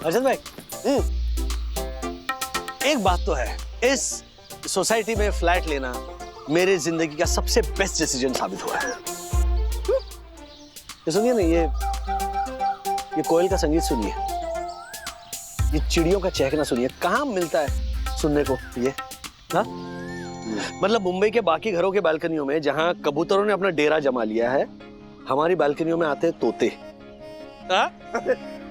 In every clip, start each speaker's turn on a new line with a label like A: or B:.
A: अर्षद भाई, एक बात तो है, इस सोसाइटी में फ्लैट लेना मेरे जिंदगी का सबसे बेस्ट डिसीजन साबित हुआ है। ये सुनिए ना, ये कोयल का संगीत सुनिए, ये चिड़ियों का चहकना सुनिए। कहाँ मिलता है सुनने को ये? हाँ, मतलब मुंबई के बाकी घरों के बालकनियों में जहां कबूतरों ने अपना डेरा जमा लिया है, हमारी बालकनियों में आते हैं तोते। हाँ?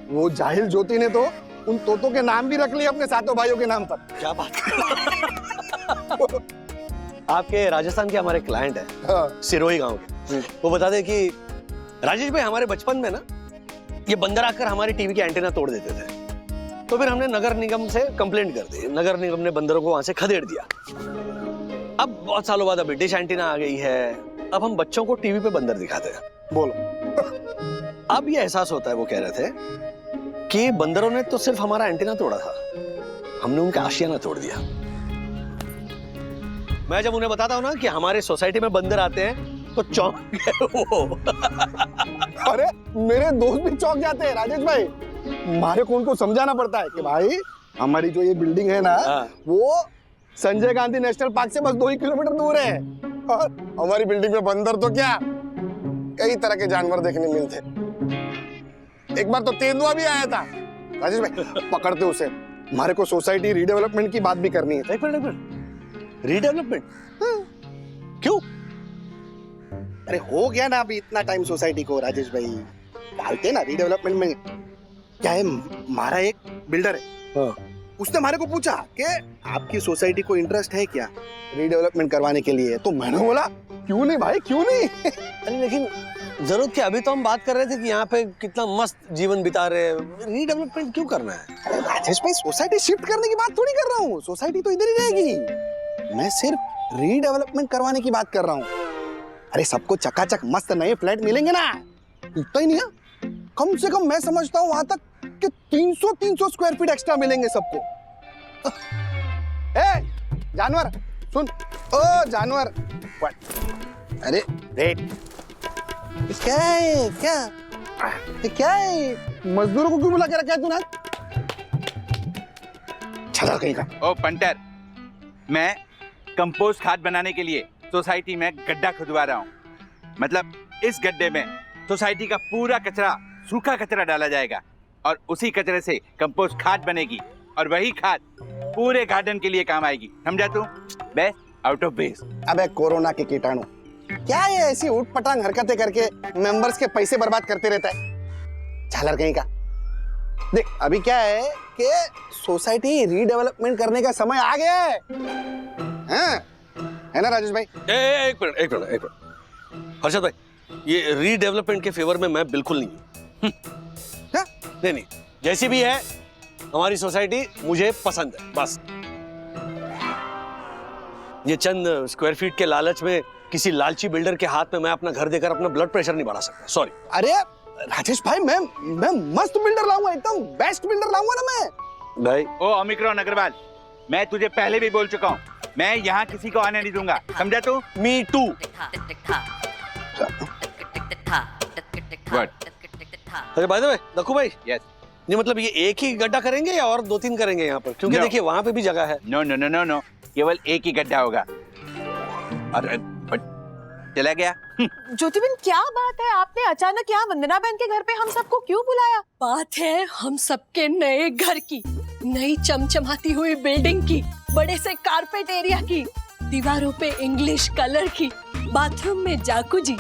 B: वो जाहिल ज्योति ने तो उन तोतों के नाम भी रख लिए अपने सातों भाइयों के नाम पर।
A: क्या बात कर आपके राजस्थान के हमारे क्लाइंट है,
B: हाँ।
A: सिरोही गांव के, वो बताते कि राजेश भाई हमारे बचपन में ना ये बंदर आकर हमारी टीवी के एंटीना तोड़ देते थे, तो फिर हमने नगर निगम से कंप्लेंट कर दी। नगर निगम ने बंदरों को वहां से खदेड़ दिया। अब बहुत सालों बाद अभी डिश एंटीना आ गई है, अब हम बच्चों को टीवी पे बंदर दिखाते हैं।
B: बोलो।
A: अब ये एहसास होता है, वो कह रहे थे कि बंदरों ने तो सिर्फ हमारा एंटीना तोड़ा था, हमने उनका आशियाना तोड़ दिया। मैं जब उन्हें बताता हूँ ना कि हमारे सोसाइटी में बंदर आते हैं तो चौंक गए वो।
B: अरे मेरे दोस्त भी चौंक जाते हैं राजेश भाई। हमारे को उनको समझाना पड़ता है कि भाई हमारी जो ये बिल्डिंग है ना, वो संजय गांधी नेशनल पार्क से बस 2 ही किलोमीटर दूर है, और हमारी बिल्डिंग में बंदर तो क्या, कई तरह के जानवर देखने मिलते। एक बार तो तेंदुआ भी आया था। राजेश भाई पकड़ते उसे, हमारे को सोसाइटी रीडेवलपमेंट की बात भी करनी है।
A: एक मिनट, रीडेवलपमेंट क्यों?
B: अरे हो गया ना अभी इतना टाइम सोसाइटी को राजेश भाई, डालते ना रीडेवलपमेंट में। क्या है, हमारा एक बिल्डर है, उसने हमारे को पूछा कि आपकी सोसाइटी को इंटरेस्ट है क्या रीडेवलपमेंट करवाने के लिए, तो मैंने बोला क्यों नहीं भाई, क्यों नहीं।
A: अरे लेकिन जरूरत क्या, अभी तो हम बात कर रहे थे कि यहाँ पे कितना मस्त जीवन बिता रहे हैं, रीडेवलपमेंट क्यों करना है?
B: अरे राजेश भाई सोसाइटी शिफ्ट करने की बात थोड़ी कर रहा हूँ, सोसाइटी तो इधर ही रहेगी, मैं सिर्फ रीडेवलपमेंट करवाने की बात कर रहा हूँ। अरे सबको चकाचक मस्त नए फ्लैट मिलेंगे ना, इतना ही नहीं है, कम से कम मैं समझता हूँ वहां तक कि 300 स्क्वायर फीट एक्स्ट्रा मिलेंगे सबको। ए, जानवर सुन, ओ जानवर, अरे वेट, क्या है, क्या है, मजदूरों को क्यों बुला के रखा है तूने? छला कहीं का।
C: ओ पंटर, मैं कंपोस्ट खाद बनाने के लिए सोसाइटी में गड्ढा खुदवा रहा हूँ। मतलब इस गड्ढे में सोसाइटी का पूरा कचरा, सूखा कचरा डाला जाएगा और उसी कचरे से कंपोस्ट खाद बनेगी, और वही खाद पूरे गार्डन के लिए काम आएगी। समझा तू? Best out of waste.
B: अबे कोरोना के कीटाणु, क्या ये ऐसी उठपटांग हरकतें करके मेंबर्स के पैसे बर्बाद करते रहता है, झालर कहीं का। देख अभी क्या है कि सोसाइटी रीडेवलपमेंट करने का समय आ गया है, है ना राजेश भाई?
A: एक मिनट हर्षद भाई, ये रीडेवलपमेंट के फेवर में मैं बिल्कुल नहीं हूँ। नहीं, जैसी भी है हमारी सोसाइटी मुझे पसंद है, बस। ये चंद स्क्वायर फीट के लालच में किसी लालची बिल्डर के हाथ में मैं अपना घर देकर अपना ब्लड प्रेशर नहीं बढ़ा सकता, सॉरी।
B: अरे राजेश भाई, मैं मस्त बिल्डर लाऊंगा, एकदम बेस्ट बिल्डर लाऊंगा ना मैं
A: भाई।
C: ओ ओमिक्रॉन अग्रवाल, मैं तुझे पहले भी बोल चुका हूँ, मैं यहाँ किसी को आने नहीं दूंगा, समझा तू?
A: Me too. अरे बाय द वे नक्कू भाई,
C: यस,
A: ये मतलब ये एक ही गड्ढा करेंगे या और 2-3 करेंगे यहाँ पर? क्योंकि देखिए वहां पे भी जगह है।
C: नो, केवल एक ही गड्ढा होगा। अरे चला गया।
D: ज्योतिबेन क्या बात है, आपने अचानक यहाँ वंदना बहन के घर पे हम सबको क्यों बुलाया?
E: बात है हम सबके नए घर की, नई चमचमाती हुई बिल्डिंग की, बड़े से कारपेट एरिया की, दीवारों पे इंग्लिश कलर की, बाथरूम में जाकुजी।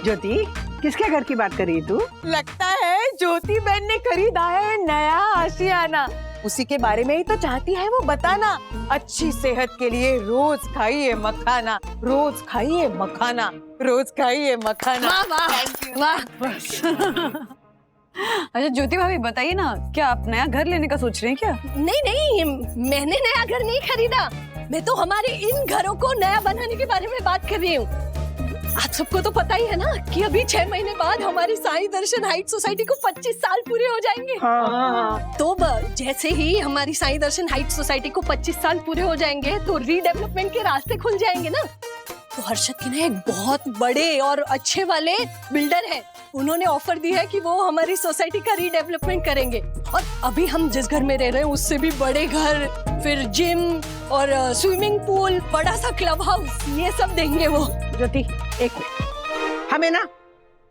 F: ज्योति, किसके घर की बात कर रही है तू?
D: लगता है ज्योति बहन ने खरीदा है नया आशियाना, उसी के बारे में ही तो चाहती है वो बताना। अच्छी सेहत के लिए रोज खाइए मखाना, रोज खाइए मखाना, रोज खाइए मखाना।
E: वाह बस।
G: अच्छा ज्योति भाभी बताइए ना, क्या आप नया घर लेने का सोच रहे हैं क्या?
E: नहीं, मैंने नया घर नहीं खरीदा, मैं तो हमारे इन घरों को नया बनाने के बारे में बात कर रही हूँ। आप सबको तो पता ही है ना कि अभी 6 महीने बाद हमारी साई दर्शन हाइट सोसाइटी को 25 साल पूरे हो जाएंगे। तो जैसे ही हमारी साई दर्शन हाइट सोसाइटी को 25 साल पूरे हो जाएंगे तो रीडेवलपमेंट के रास्ते खुल जाएंगे ना। तो हर्षद के ना एक बहुत बड़े और अच्छे वाले बिल्डर है, उन्होंने ऑफर दी है कि वो हमारी सोसाइटी का रीडेवलपमेंट करेंगे। और अभी हम जिस घर में रह रहे हैं उससे भी बड़े घर, फिर जिम और स्विमिंग पूल, बड़ा सा क्लब हाउस, ये सब देंगे वो।
F: ज्योति एक मिनट, हमें ना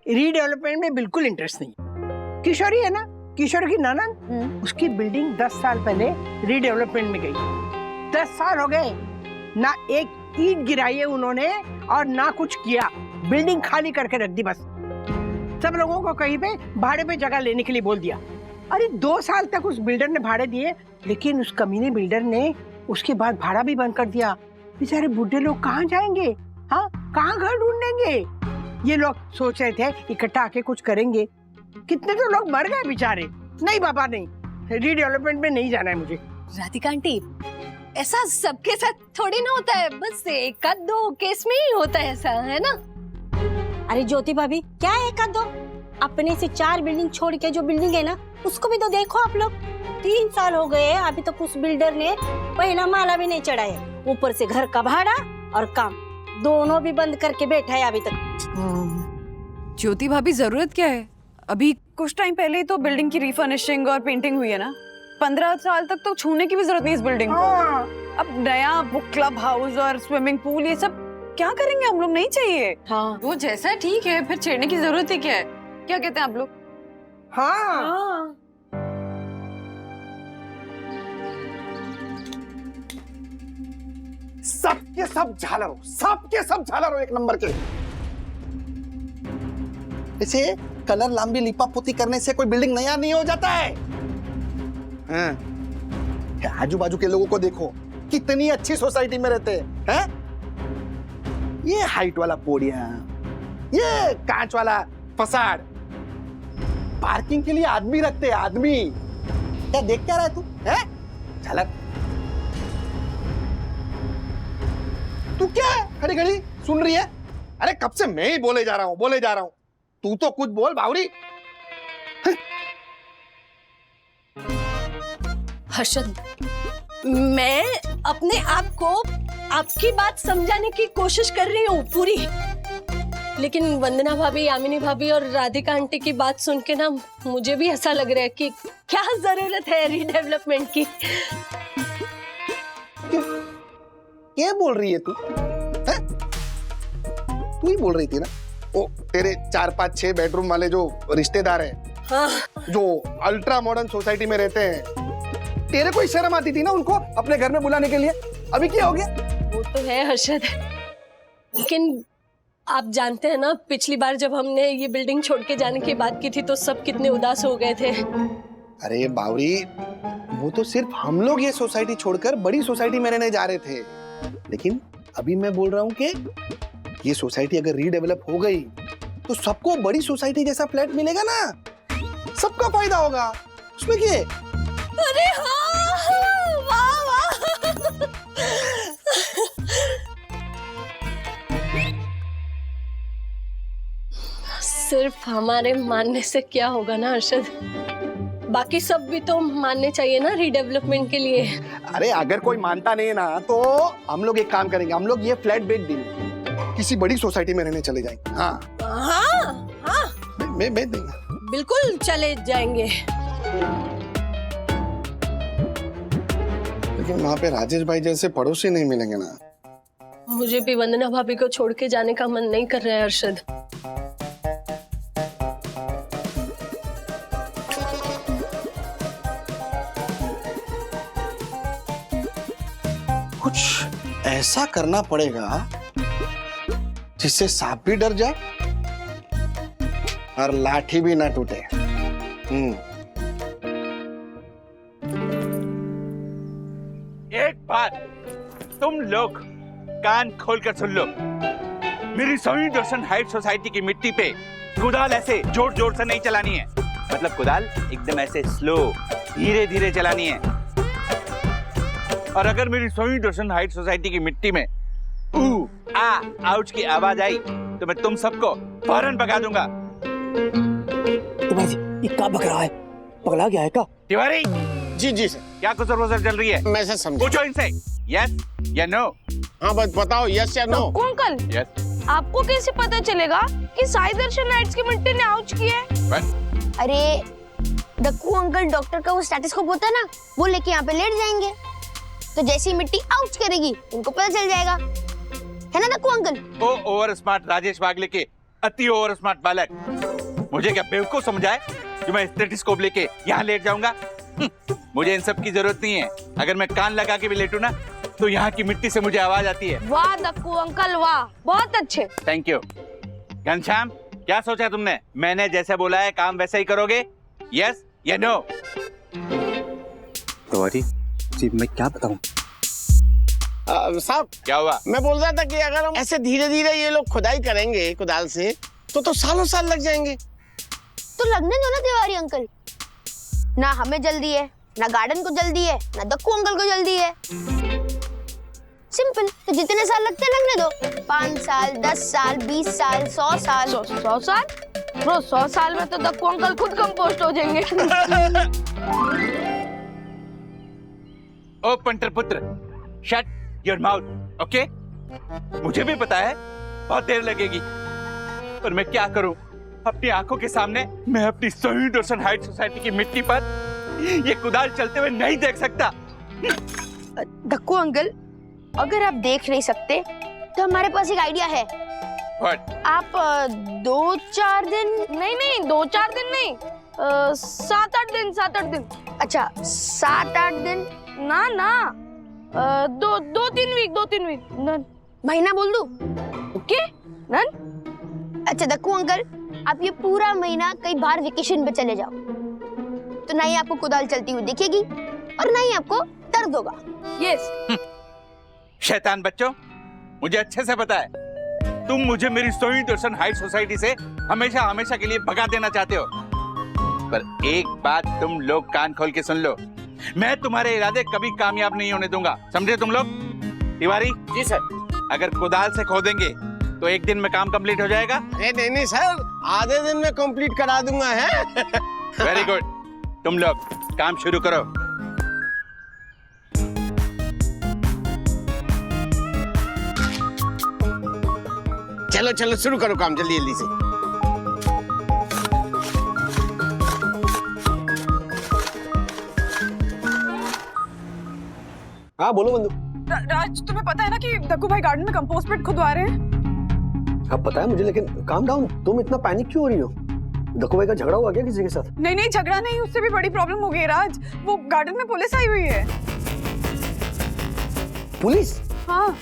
F: रीडेवलपमेंट में बिल्कुल इंटरेस्ट नहीं। किशोरी है ना, किशोर की ननद, उसकी बिल्डिंग 10 साल पहले रीडेवलपमेंट में गई। 10 साल हो गए, ना एक ईंट गिराई है उन्होंने और ना कुछ किया, बिल्डिंग खाली करके रख दी बस। सब लोगों को कहीं पे भाड़े पे जगह लेने के लिए बोल दिया। अरे 2 साल तक उस बिल्डर ने भाड़े दिए, लेकिन उस कमीने बिल्डर ने उसके बाद भाड़ा भी बंद कर दिया। बेचारे बूढ़े लोग कहाँ जाएंगे? हाँ, कहाँ घर ढूंढेंगे? ये लोग सोच रहे थे इकट्ठा आके कुछ करेंगे, कितने तो लोग मर गए बेचारे। नहीं बाबा नहीं, रीडेवलपमेंट में नहीं जाना है मुझे।
E: राधिका आंटी, ऐसा सबके साथ थोड़ी ना होता है, बस एक आध दो केस में ही होता है ऐसा, है ना?
H: अरे ज्योति भाभी, क्या है एक आध दो? अपने से 4 बिल्डिंग छोड़ के जो बिल्डिंग है ना, उसको भी तो देखो आप लोग। 3 साल हो गए, अभी तक उस बिल्डर ने पहला माला भी नहीं चढ़ाया। ऊपर से घर का भाड़ा और काम दोनों भी बंद करके बैठा है अभी तक।
G: ज्योति भाभी, जरूरत क्या है? अभी कुछ टाइम पहले ही तो बिल्डिंग की रिफर्निशिंग और पेंटिंग हुई है ना। 15 साल तक तो छूने की भी जरूरत नहीं इस बिल्डिंग को। अब नया वो क्लब हाउस और स्विमिंग पूल, ये सब क्या करेंगे हम लोग? नहीं चाहिए।
H: हाँ,
G: वो जैसा है ठीक है, फिर छेड़ने की जरूरत ही क्या है? क्या कहते हैं आप लोग?
F: हाँ,
B: सबके सब झालरो, सबके सब झालरो एक नंबर के। इसे कलर लांबी लिपा पोती करने से कोई बिल्डिंग नया नहीं हो जाता है। हाँ। आजू बाजू के लोगों को देखो, कितनी अच्छी सोसाइटी में रहते हैं। ये हाइट वाला पोडिया, ये कांच वाला फसाड, पार्किंग के लिए आदमी रखते हैं, आदमी। क्या देख क्या रहा है तू? हैं? झलक। तू क्या है खड़ी खड़ी सुन रही है? अरे कब से मैं ही बोले जा रहा हूं, तू तो कुछ बोल बावरी।
E: हर्षद, मैं अपने आप को आपकी बात समझाने की कोशिश कर रही हूँ पूरी, लेकिन वंदना भाभी, यामिनी भाभी और राधिका आंटी की बात सुन के ना मुझे भी ऐसा लग रहा है कि क्या जरूरत है रीडेवलपमेंट की।
B: क्या बोल रही है तू? तू ही बोल रही थी ना, ओ तेरे 4-5-6 बेडरूम वाले जो रिश्तेदार हैं,
E: हाँ।
B: जो अल्ट्रा मॉडर्न सोसाइटी में रहते हैं, तेरे को शर्म आती थी ना उनको अपने घर में बुलाने के लिए? अभी क्या हो गया?
E: वो तो है हर्षद, लेकिन आप जानते हैं ना, पिछली बार जब हमने ये बिल्डिंग छोड़ के जाने की बात की थी तो सब कितने उदास हो गए थे।
B: अरे बावरी, वो तो सिर्फ हम लोग ये सोसाइटी छोड़कर बड़ी सोसाइटी में रहने जा रहे थे, लेकिन अभी मैं बोल रहा हूँ कि ये सोसाइटी अगर रीडेवलप हो गई तो सबको बड़ी सोसाइटी जैसा फ्लैट मिलेगा ना, सबका फायदा होगा। उसमें क्या?
E: अरे हाँ, वाह वाह। सिर्फ हमारे मानने से क्या होगा ना हर्षद, बाकी सब भी तो मानने चाहिए ना रीडेवलपमेंट के लिए।
B: अरे अगर कोई मानता नहीं है ना तो हम लोग एक काम करेंगे, हम लोग ये फ्लैट बेच देंगे, किसी बड़ी सोसाइटी में रहने चले जाएंगे। हाँ
E: हाँ हाँ,
B: मैं बेच देंगे,
E: बिल्कुल चले जाएंगे।
B: लेकिन वहाँ पे राजेश भाई जैसे पड़ोसी नहीं मिलेंगे ना।
E: मुझे भी वंदना भाभी को छोड़ के जाने का मन नहीं कर रहा है हर्षद।
B: कुछ ऐसा करना पड़ेगा जिससे सांप भी डर जाए और लाठी भी ना टूटे।
C: एक बात तुम लोग कान खोलकर सुन लो, मेरी स्वामी दर्शन हाइट सोसाइटी की मिट्टी पे कुदाल ऐसे जोर जोर से नहीं चलानी है, मतलब कुदाल एकदम ऐसे स्लो, धीरे धीरे चलानी है। और अगर मेरी स्वामी दर्शन हाइट सोसाइटी की मिट्टी में ऊ आ आउच की आवाज आई तो मैं तुम सबको फौरन भगा दूंगा।
I: तुम्हारी ये क्या बक रहा है? पगला गया है क्या?
C: तिवारी
B: जी जी सर।
C: क्या कुसर वसर चल रही है?
B: मैं सर समझा।
C: पूछो इनसे यस या नो।
B: हाँ बस बताओ यस या नो।
J: Uncle,
C: yes.
J: आपको कैसे पता चलेगा कि साई दर्शन नाइट्स की मिट्टी ने आउच की है?
C: What?
J: अरे डक्कू अंकल डॉक्टर का वो स्टेथोस्कोप होता है ना, वो लेके यहाँ पे लेट जाएंगे, तो जैसी मिट्टी आउच करेगी उनको पता चल जाएगा, है ना डक्कू अंकल?
C: ओ ओवर स्मार्ट राजेश वागले के अति ओवर स्मार्ट बालक, मुझे क्या बेवकूफ समझाए जो मैं स्टेथोस्कोप लेके यहाँ लेट जाऊंगा? मुझे इन सब की जरूरत नहीं है। अगर मैं कान लगा के भी लेटूं ना तो यहाँ की मिट्टी से मुझे आवाज आती है।
J: वाह डक्कू अंकल वाह, बहुत अच्छे।
C: Thank you. घनश्याम, क्या सोचा तुमने? मैंने जैसे बोला है काम वैसा ही करोगे? यस या नो?
I: तिवारी जी, मैं क्या बताऊं?
K: साहब
C: क्या हुआ?
K: मैं बोल रहा था कि अगर हम ऐसे धीरे धीरे ये लोग खुदाई करेंगे कुदाल से तो सालों साल लग जाएंगे।
J: तो लगने दो ना तिवारी अंकल, ना हमें जल्दी है, ना गार्डन को जल्दी है, ना डक्कू अंकल को जल्दी है। सिंपल, तो जितने साल लगते लगने दो, 5 साल, 10 साल, 20 साल, 100 साल। 100 साल? ब्रो 100 साल में तो डक्कू अंकल खुद कंपोस्ट हो जाएंगे।
C: ओ पंटर पुत्र, शट योर माउथ, ओके? मुझे भी पता है बहुत देर लगेगी, पर मैं क्या करूं? अपनी आंखों के सामने मैं अपनी सही दर्शन हाइट सोसाइटी की मिट्टी पर ये कुदाल चलते हुए नहीं देख सकता।
J: डक्कू अंकल, अगर आप देख नहीं सकते तो हमारे पास एक आइडिया है।
C: What?
J: आप 2-4 दिन नहीं 2-4 दिन नहीं, 7-8 दिन 7-8 दिन। अच्छा 7-8 दिन ना 2-3 वीक महीना बोल दूं? Okay none. अच्छा डक्कू अंकल, आप ये पूरा महीना कहीं बाहर वेकेशन पे चले जाओ, तो ना ही आपको कुदाल चलती हुई दिखेगी और ना ही आपको दर्द होगा। यस।
C: शैतान बच्चों, मुझे अच्छे से पता है तुम मुझे मेरी सोई दर्शन हाइट सोसाइटी से हमेशा हमेशा के लिए भगा देना चाहते हो, पर एक बात तुम लोग कान खोल के सुन लो, मैं तुम्हारे इरादे कभी कामयाब नहीं होने दूंगा, समझे तुम लोग? तिवारी
K: जी सर।
C: अगर कुदाल से खोदेंगे तो एक दिन में काम कंप्लीट हो जाएगा?
K: नहीं सर, आधे दिन में कंप्लीट करा दूंगा है।
C: वेरी गुड, तुम लोग काम शुरू करो।
K: चलो शुरू करो काम जल्दी जल्दी से।
A: हाँ बोलो बंधु।
G: राज, तुम्हें पता है ना कि डक्कू भाई गार्डन में कंपोस्ट पिट खुदवा रहे हैं?
A: अब पता है मुझे, लेकिन काम डाउन, तुम इतना पैनिक क्यों हो रही हो? डक्कू भाई का झगड़ा हुआ क्या किसी के साथ?
G: नहीं झगड़ा नहीं, उससे भी बड़ी प्रॉब्लम हो गई है राज। वो गार्डन में पुलिस आई हुई है।
A: पुलिस?
G: हाँ।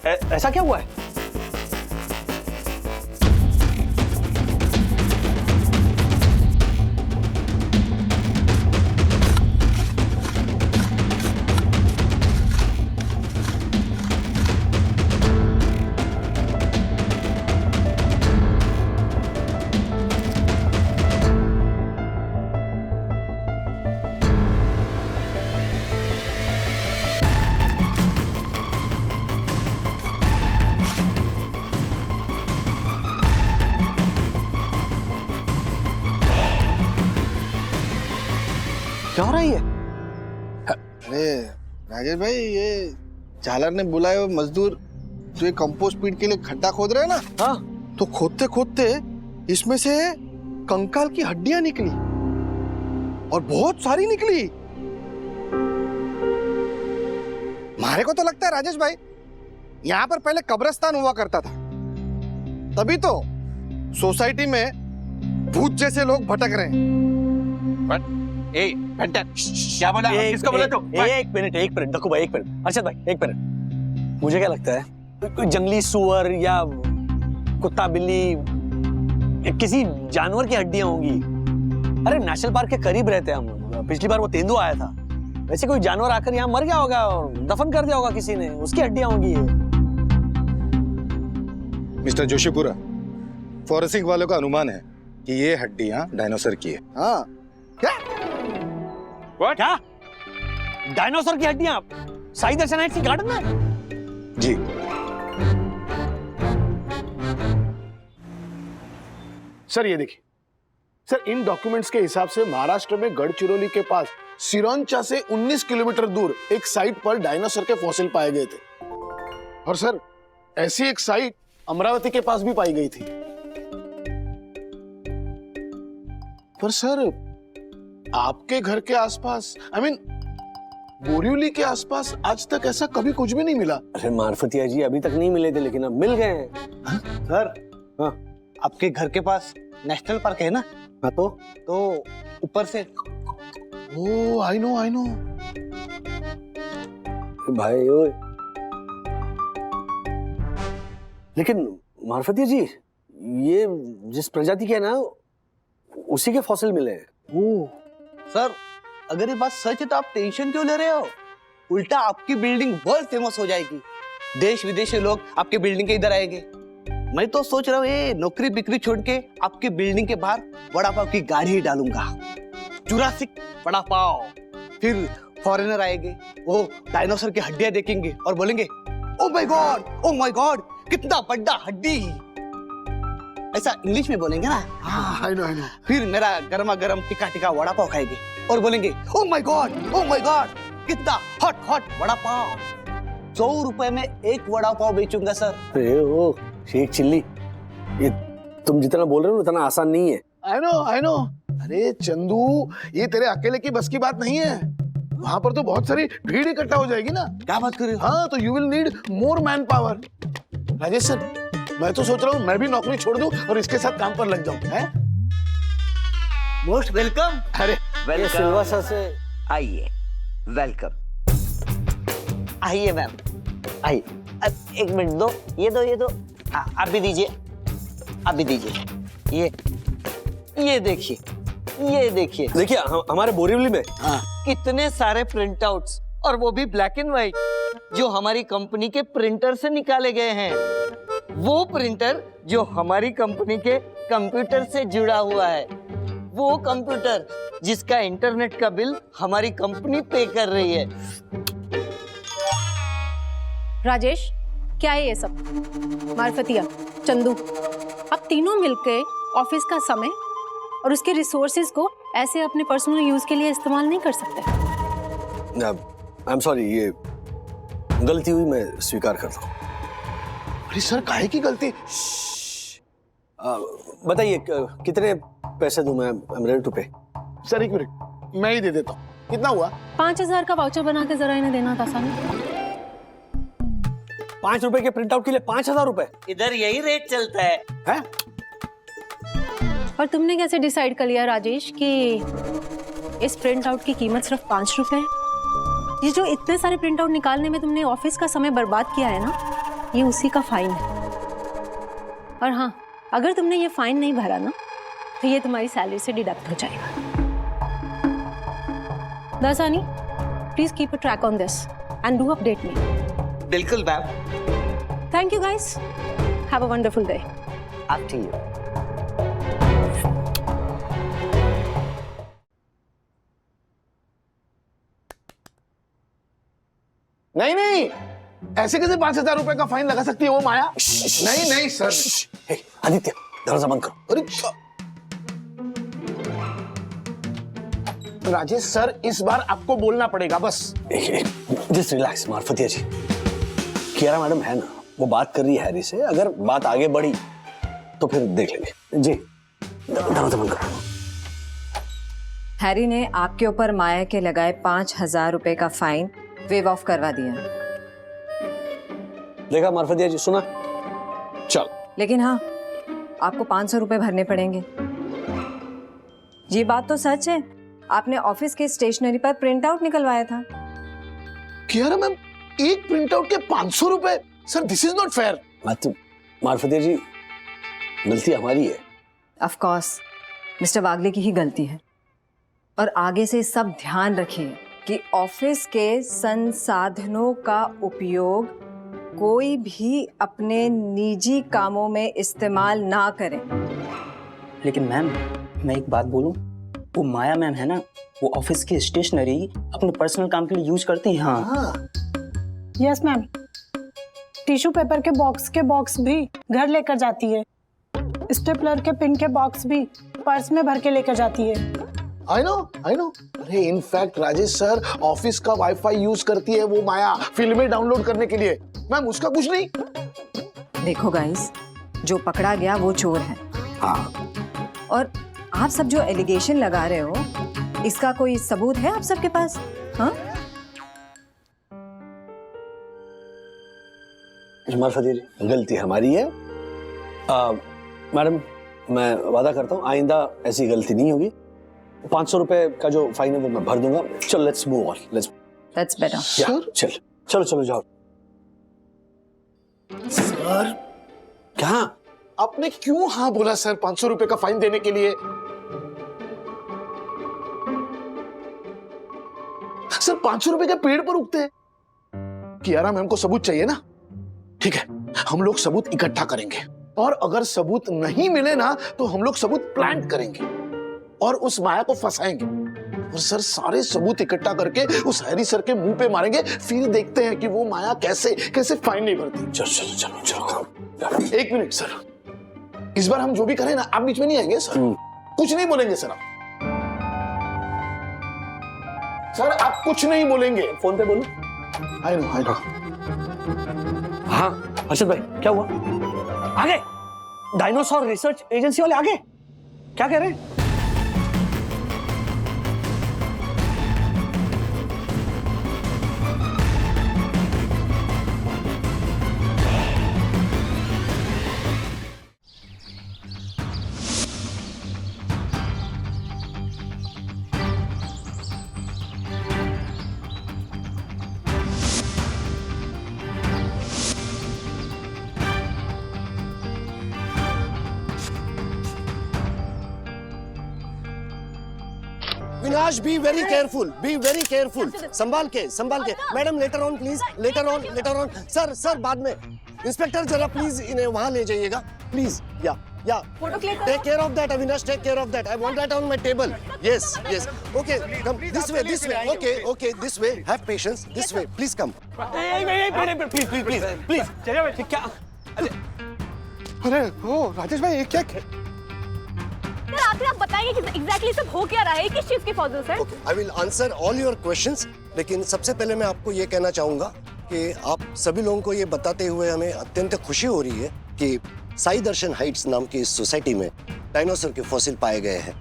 A: ऐसा क्या हुआ है? क्या हो रहा है ये?
B: अरे राजेश भाई, ये झालर ने बुलाए हुए मजदूर जो ये कंपोस्ट पीट के लिए खड्डा खोद रहे हैं ना,
A: हाँ,
B: तो खोदते खोदते इसमें से कंकाल की हड्डियां निकली और बहुत सारी निकली। मारे को तो लगता है राजेश भाई, यहाँ पर पहले कब्रिस्तान हुआ करता था, तभी तो सोसाइटी में भूत जैसे लोग भटक रहे हैं।
C: ए घंटा, क्या बोला? किसको बोला तू?
A: एक मिनट डक्कू भाई, एक मिनट। अर्षद भाई एक मिनट, मुझे क्या लगता है कोई जंगली सुअर या कुत्ता बिल्ली या किसी जानवर की हड्डियां होंगी। अरे नेशनल पार्क के करीब रहते हैं हम, पिछली बार वो तेंदुआ आया था, वैसे कोई जानवर आकर यहाँ मर गया होगा और दफन कर दिया होगा किसी ने, उसकी हड्डियां होंगी ये।
B: मिस्टर जोशीपुरा, फॉरेंसिक वालों का अनुमान है कि ये हड्डियां डायनासोर की है। हाँ क्या?
C: What?
A: क्या डायनासोर की हड्डियां साई दर्शन हाइट्स की गार्डन में?
B: जी।
L: सर ये देखिए सर, इन डॉक्यूमेंट्स के हिसाब से महाराष्ट्र में गढ़चिरौली के पास सिरोंचा से 19 किलोमीटर दूर एक साइट पर डायनासोर के फॉसिल पाए गए थे। और सर ऐसी एक साइट अमरावती के पास भी पाई गई थी। पर सर आपके घर के आसपास बोरिवली के आसपास आज तक ऐसा कभी कुछ भी नहीं मिला।
A: अरे मार्फतिया जी अभी तक नहीं मिले थे लेकिन अब मिल गए हैं।
I: सर
A: हाँ
I: आपके घर के पास नेशनल पार्क है ना?
A: हाँ
I: तो ऊपर से।
L: ओ आई नो
A: भाई ओए, लेकिन मार्फतिया जी ये जिस प्रजाति के है ना उसी के फॉसिल मिले हैं।
I: ओह सर, अगर ये बात सच है तो आप टेंशन क्यों ले रहे हो? उल्टा आपकी बिल्डिंग वर्ल्ड फेमस हो जाएगी, देश विदेश के लोग आपके बिल्डिंग के इधर आएंगे। मैं तो सोच रहा हूँ ये नौकरी बिक्री छोड़ के आपकी बिल्डिंग के बाहर वड़ा पाव की गाड़ी ही डालूंगा, जुरासिक वड़ा पाव। फिर फॉरेनर आएंगे, वो डायनासोर की हड्डियां देखेंगे और बोलेंगे ओ माय गॉड कितना बड़ा हड्डी। ऐसा इंग्लिश में बोलेंगे ना।
L: आई नो
I: फिर मेरा गर्मा गर्म टिका वड़ा पाव खाएंगे और बोलेंगे ओ माय गॉड कितना हॉट वड़ा पाव। 100 रुपए में एक वड़ा पाव बेचूंगा सर।
A: अरे ओ शेख चिल्ली, ये तुम जितना बोल रहे हो उतना आसान नहीं है।
L: I know. अरे चंदू, ये तेरे अकेले की बस की बात नहीं है। वहां पर तो बहुत सारी भीड़ इकट्ठा हो जाएगी ना।
I: क्या बात कर रहे हो?
L: हाँ, तो you will need more man power. Rajesh sir, मैं तो सोच रहा हूँ मैं भी नौकरी छोड़ दूं और इसके साथ काम पर लग जाऊं। हैं?
I: Most welcome.
L: अरे
A: ये सिलवासा से
I: आइए, वेलकम। आइए मैम, आइए। अब एक मिनट दो, ये दो। आप भी दीजिए। ये देखिए
A: देखिए हमारे बोरीवली में
I: कितने सारे प्रिंट आउट्स, और वो भी ब्लैक एंड व्हाइट, जो हमारी कंपनी के प्रिंटर से निकाले गए हैं। वो प्रिंटर जो हमारी कंपनी के कंप्यूटर से जुड़ा हुआ है, वो कंप्यूटर जिसका इंटरनेट का बिल हमारी कंपनी पे कर रही है।
E: राजेश, क्या है ये सब? मार्फतिया, चंदू, अब तीनों मिलके ऑफिस का समय और उसके रिसोर्सेज को ऐसे अपने पर्सनल यूज के लिए इस्तेमाल नहीं कर सकते।
A: आई एम सॉरी, ये गलती हुई, मैं स्वीकार करता हूँ।
L: अरे सर, काहे की गलती?
A: बताइए कितने पैसे दूं मैं? आई एम रेडी टू पे।
L: सर एक मिनट, मैं ही दे देता हूँ। कितना हुआ?
E: 5000 का वाउचर बना के जरा इन्हें देना था सामने।
A: 5 रुपए के प्रिंट आउट के लिए 5000 रुपए?
I: इधर यही रेट चलता है।
E: और तुमने कैसे डिसाइड कर लिया राजेश कि इस प्रिंट आउट की कीमत सिर्फ 5 रुपए है? ये जो इतने सारे प्रिंट आउट निकालने में तुमने ऑफिस का समय बर्बाद किया है ना, ये उसी का फाइन है। और हाँ, अगर तुमने ये फाइन नहीं भरा ना तो ये तुम्हारी सैलरी से डिडक्ट हो जाएगा। Dasani, please keep a track on this and do update me.
I: बिल्कुल ma'am.
E: Thank you guys, have a wonderful day.
I: आप ठीक हो?
L: नहीं, ऐसे कैसे 5000 रुपए का फाइन लगा सकती है वो माया? नहीं सर।
A: आदित्य, दरवाजा बंद करो।
L: अरे राजेश सर, इस बार आपको बोलना पड़ेगा बस।
A: जस्ट रिलैक्स मार्फतिया जी। कियारा मैडम है ना, वो बात कर रही है हैरी से, अगर बात आगे बढ़ी तो फिर देख लेंगे। जी, दरवाजा बंद करो।
M: हैरी ने आपके ऊपर माया के लगाए 5000 रुपए का फाइन वेव ऑफ करवा दिया।
A: देखा मार्फतिया जी, सुना? चल।
M: लेकिन हाँ, आपको 500 रुपए भरने पड़ेंगे। ये बात तो सच है, आपने ऑफिस के स्टेशनरी पर प्रिंट आउट निकलवाया था।
L: कियारा मैम, एक प्रिंट आउट के 500 रुपए? Sir, this is not fair.
A: Marfatia ji, गलती हमारी है।
M: ऑफ कोर्स मिस्टर वागले की ही गलती है। और आगे से सब ध्यान रखिए कि ऑफिस के संसाधनों का उपयोग कोई भी अपने निजी कामों में इस्तेमाल ना करें।
I: लेकिन मैम, मैं एक बात बोलूं, वो माया मैम है ना, वो ऑफिस की स्टेशनरी अपने पर्सनल काम के लिए यूज करती हैं। हाँ।
H: यस मैम, टिश्यू पेपर के बॉक्स भी घर लेकर जाती है, स्टेपलर के पिन के बॉक्स भी पर्स में भर के लेकर जाती है।
L: I know. अरे इनफैक्ट राजेश सर, ऑफिस का वाईफाई यूज करती है वो माया फिल्में डाउनलोड करने के लिए। मैम, उसका कुछ नहीं।
M: देखो गाइस, जो पकड़ा गया वो चोर है।
A: हाँ।
M: और आप सब जो एलिगेशन लगा रहे हो, इसका कोई सबूत है आप सबके पास? हाँ?
A: हिमार फतेह जी, गलती हमारी है। मैडम, मैं वादा करता हूँ आइंदा ऐसी गलती नहीं होगी। 500 रुपए का जो फाइन है वो मैं भर दूंगा। चलो let's move on, let's
M: that's better.
A: चलो चलो जाओ।
L: सर
A: क्या?
L: आपने क्यों हाँ बोला सर 500 रुपए का फाइन देने के लिए? सर 500 रुपए के पेड़ पर उगते हैं। कियारा मैम को सबूत चाहिए ना? ठीक है, हम लोग सबूत इकट्ठा करेंगे और अगर सबूत नहीं मिले ना तो हम लोग सबूत प्लांट करेंगे और उस माया को फंसाएंगे और सर सारे सबूत इकट्ठा करके उस हैरी सर के मुंह पे मारेंगे, फिर देखते हैं कि वो माया कैसे फाइन नहीं भरती।
A: चलो चलो चलो।
L: एक मिनट सर, इस बार हम जो भी करें ना आप बीच में नहीं आएंगे सर? कुछ नहीं बोलेंगे सर आप? सर आप कुछ नहीं बोलेंगे?
A: फोन पे बोलो।
L: I know.
A: हाँ अर्षद भाई, क्या हुआ? आगे डायनासोर रिसर्च एजेंसी वाले आगे क्या कह रहे हैं?
K: विनाश, बी वेरी केयरफुल, संभाल के। Madam later on please, later on. Sir बाद में। इंस्पेक्टर जरा प्लीज इन्हें वहां ले जाइएगा प्लीज। या take care of that Avinash, take care of that. I want that on my table. Yes okay, come this way. Okay this way, have patience, this way please come.
A: Please क्या?
L: अरे ओ राजेश भाई, ये क्या?
E: आखिर आप बताइए कि एग्जैक्टली सब हो क्या रहा है, किस चीज की फौजल sir?
K: Okay, I will answer all your questions, लेकिन सबसे पहले मैं आपको ये कहना चाहूंगा कि आप सभी लोगों को ये बताते हुए हमें अत्यंत खुशी हो रही है कि साई दर्शन हाइट्स नाम की इस सोसाइटी में डायनासोर के फॉसिल पाए गए हैं।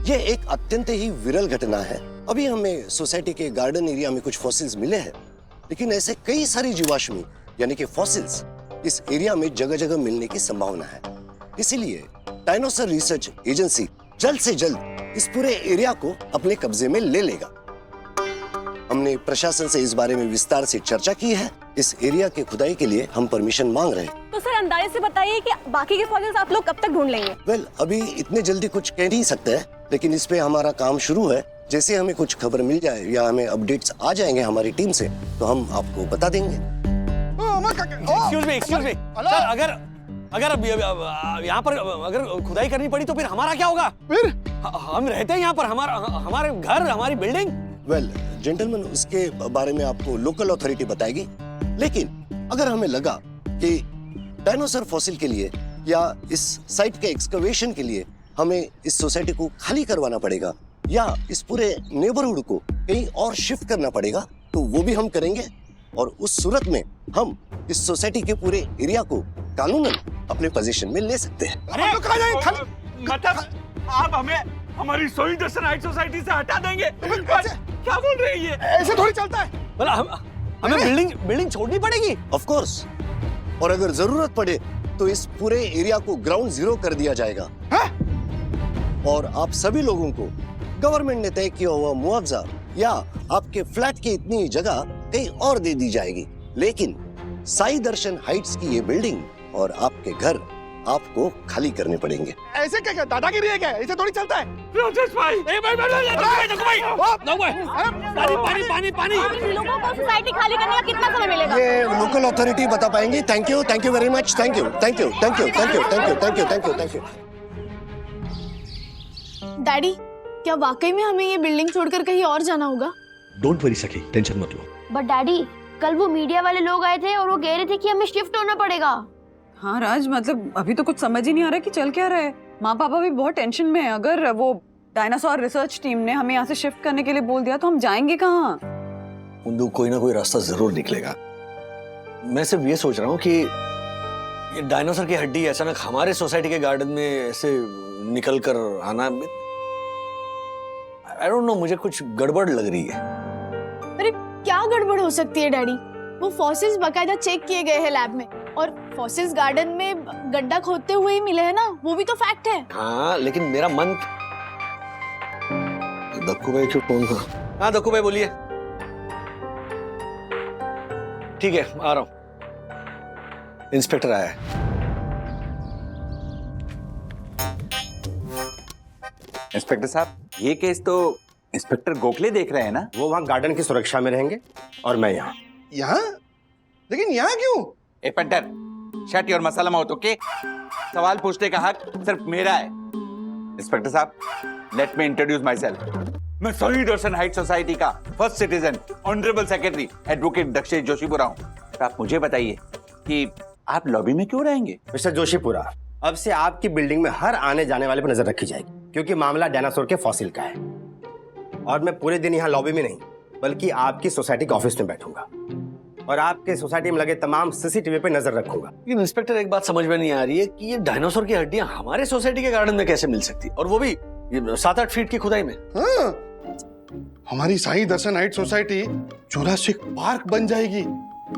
K: ये एक अत्यंत ही विरल घटना है। अभी हमें सोसाइटी के गार्डन एरिया में कुछ फॉसिल्स मिले हैं, लेकिन ऐसे कई सारी जीवाश्मी यानी कि फॉसिल्स इस एरिया में जगह जगह मिलने की संभावना है। इसीलिए डायनासोर रिसर्च एजेंसी जल्द से जल्द इस पूरे एरिया को अपने कब्जे में ले लेगा। हमने प्रशासन से इस बारे में विस्तार से चर्चा की है। इस एरिया के खुदाई के लिए हम परमिशन मांग रहे हैं।
E: तो सर अंदाजे से बताइए कि बाकी के फॉसिल्स आप लोग कब तक ढूंढ लेंगे?
K: वेल, अभी इतने जल्दी कुछ कह नहीं सकते हैं, लेकिन इस पे हमारा काम शुरू है। जैसे हमें कुछ खबर मिल जाए या हमें अपडेट्स आ जाएंगे हमारी टीम से, तो हम आपको बता देंगे।
A: एक्सक्यूज मी सर, अगर अब यहाँ पर अगर खुदाई करनी पड़ी तो फिर हमारा क्या होगा?
L: फिर
A: हम रहते हैं यहाँ पर, हमारे घर, हमारी बिल्डिंग।
K: वेल जेंटलमैन, उसके बारे में आपको लोकल अथॉरिटी बताएगी, लेकिन अगर हमें लगा कि डायनासोर फॉसिल के लिए या इस साइट के एक्सकवेशन के लिए हमें इस सोसाइटी को खाली करवाना पड़ेगा या इस पूरे नेबरहुड को कहीं और शिफ्ट करना पड़ेगा, तो वो भी हम करेंगे। और उस सूरत में हम इस सोसाइटी के पूरे एरिया को कानूनन अपने पोजीशन में ले सकते हैं।
C: अरे मतलब आप हमें हमारी सोई दर्शन हाइट सोसाइटी से हटा देंगे? क्या बोल रही है?
L: ऐसे थोड़ी चलता है।
A: हमें बिल्डिंग छोड़नी पड़ेगी?
K: ऑफ कोर्स, और अगर जरूरत पड़े तो इस पूरे एरिया को ग्राउंड जीरो कर दिया जाएगा। और आप सभी लोगों को गवर्नमेंट ने तय किया हुआ मुआवजा या आपके फ्लैट की इतनी जगह कहीं और दे दी जाएगी, लेकिन साई दर्शन हाइट्स की ये बिल्डिंग और आपके घर आपको खाली करने पड़ेंगे।
L: ऐसे क्या दादागिरी है क्या? ऐसे थोड़ी चलता है।
C: राजेश भाई,
A: पानी।
E: लोगों को सोसाइटी खाली करने का कितना समय मिलेगा?
K: ये लोकल अथॉरिटी बता पाएंगे। Thank you very much. Thank you.
J: Daddy, क्या वाकई में हमें ये बिल्डिंग छोड़कर कहीं और जाना होगा?
A: डोंट वरी सखी, टेंशन मत लो।
J: बट डैडी, कल वो मीडिया वाले लोग आए थे और वो कह रहे थे कि हमें शिफ्ट होना पड़ेगा।
G: हाँ राज, मतलब अभी तो कुछ समझ ही नहीं आ रहा कि चल क्या रहा है। माँ पापा भी बहुत टेंशन में है। अगर वो डायनासोर रिसर्च टीम ने हमें यहाँ से शिफ्ट करने के लिए बोल दिया तो हम जाएंगे कहाँ?
A: कोई ना कोई रास्ता जरूर निकलेगा। मैं सिर्फ ये सोच रहा हूँ कि ये डायनासोर की हड्डी अचानक हमारे सोसाइटी के गार्डन में ऐसे निकल कर आना, आई डोंट नो, मुझे कुछ गड़बड़ लग रही है।
J: अरे क्या गड़बड़ हो सकती है डैडी? वो फॉसिल्स बकायदा चेक किए गए हैं लैब में, और फॉसिल्स गार्डन में गड्ढा खोदते हुए ही मिले हैं ना, वो भी तो फैक्ट है।
A: हाँ लेकिन मेरा मन, दक्कू भाई क्यों फोन कर? हाँ दक्कू भाई बोलिए। ठीक है आ रहा हूं, इंस्पेक्टर आया है।
C: इंस्पेक्टर साहब, ये केस तो इंस्पेक्टर गोखले देख रहे हैं ना?
N: वो वहाँ गार्डन की सुरक्षा में रहेंगे और मैं यहाँ।
B: यहाँ? लेकिन यहाँ क्यों?
C: ए punter, shut your masala mouth, okay? सवाल पूछने का हक सिर्फ मेरा है। इंस्पेक्टर साहब, let me introduce myself. मैं शहीद दर्शन हाइट सोसाइटी का first citizen, honourable secretary, advocate Dakshesh Joshipura हूँ। तो आप मुझे बताइए कि आप लॉबी में क्यों रहेंगे?
N: मिस्टर जोशीपुरा, अब से आपकी बिल्डिंग में हर आने जाने वाले पर नजर रखी जाएगी, क्योंकि मामला डायनासोर के फॉसिल का है। और मैं पूरे दिन यहाँ लॉबी में नहीं, बल्कि आपकी सोसाइटी के ऑफिस में बैठूंगा और आपके सोसाइटी में लगे तमाम सीसीटीवी पे नजर रखूंगा।
A: लेकिन इंस्पेक्टर एक बात समझ में नहीं आ रही है कि ये डायनासोर की हड्डियां हमारे सोसाइटी के गार्डन में कैसे मिल सकती, और वो भी 7-8 फीट की खुदाई में।
B: हाँ, हमारी साई दर्शन हाइट सोसाइटी जुरासिक पार्क बन जाएगी।